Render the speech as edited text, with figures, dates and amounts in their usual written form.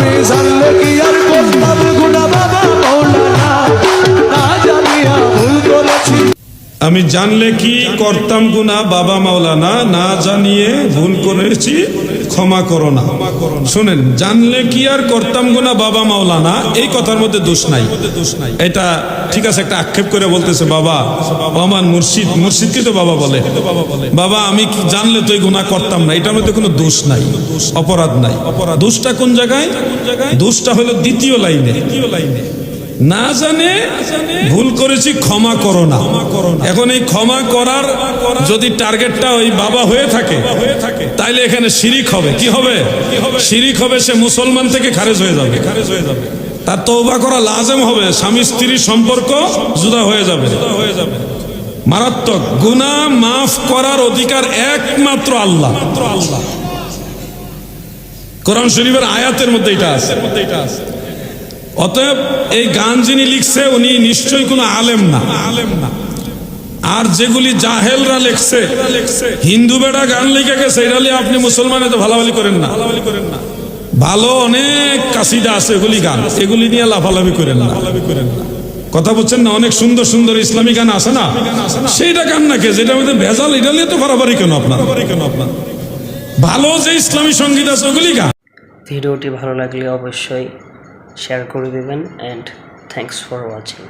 আমি জানলে কি আর করতাম গুনাহ বাবা মাওলানা, না জানিয়া ভুল করেছি। আমি জানলে কি করতাম গুনাহ বাবা মাওলানা, না জানিয়ে ভুল করেছি ক্ষমা করো না। শুনেন, জানলে কি আর করতাম গুনাহ বাবা মাওলানা, এই কথার মধ্যে দোষ নাই। এটা ঠিক আছে, একটা আক্ষেপ করে বলতেছে বাবা আমার মুর্শিদ, মুর্শিদকে তো বাবা বলে, বাবা আমি জানলে তো এই গুনাহ করতাম না, এটার মধ্যে কোনো দোষ নাই, অপরাধ নাই। দোষটা কোন জায়গায়? দোষটা হলো দ্বিতীয় লাইনে, না জানে ভুল করেছি ক্ষমা করো না। এখন এই ক্ষমা করার যদি টার্গেটটা ওই বাবা হয়ে থাকে তাইলে এখানে শিরিক হবে। কি হবে? শিরিক হবে, সে মুসলমান থেকে খারেজ হয়ে যাবে, তার তওবা করা লাজেম হবে, স্বামী স্ত্রীর সম্পর্ক জুদা হয়ে যাবে। মারাত্মক। গুনাহ মাফ করার অধিকার একমাত্র আল্লাহ। কোরআন শরীফের আয়াতের মধ্যে এটা আছে। অতএব এই গান যিনি লিখছে উনি নিশ্চয়ই কোনো আলেম না। আর যেগুলি জাহেলরা লিখছে, হিন্দু বেড়া গান লিখে গেছে, এটা আপনি মুসলমানে তো ভালাভালি করেন না। ভালো অনেক কাসিদা আছে, এগুলি গান, এগুলি নিয়ে লাফালাফি করেন না। কথা বলছেন না? অনেক সুন্দর সুন্দর ইসলামী গান আছে না, সেইটা গান না কে, যেটা মধ্যে ভেজাল, এটা নিয়ে তো বাড়াবাড়ি কেন আপনার? ভালো যে ইসলামী সঙ্গীত আছে ওগুলি গান। ভিডিওটি ভালো লাগলে অবশ্যই শেয়ার করে দেবেন, অ্যান্ড থ্যাঙ্কস ফর ওয়াচিং।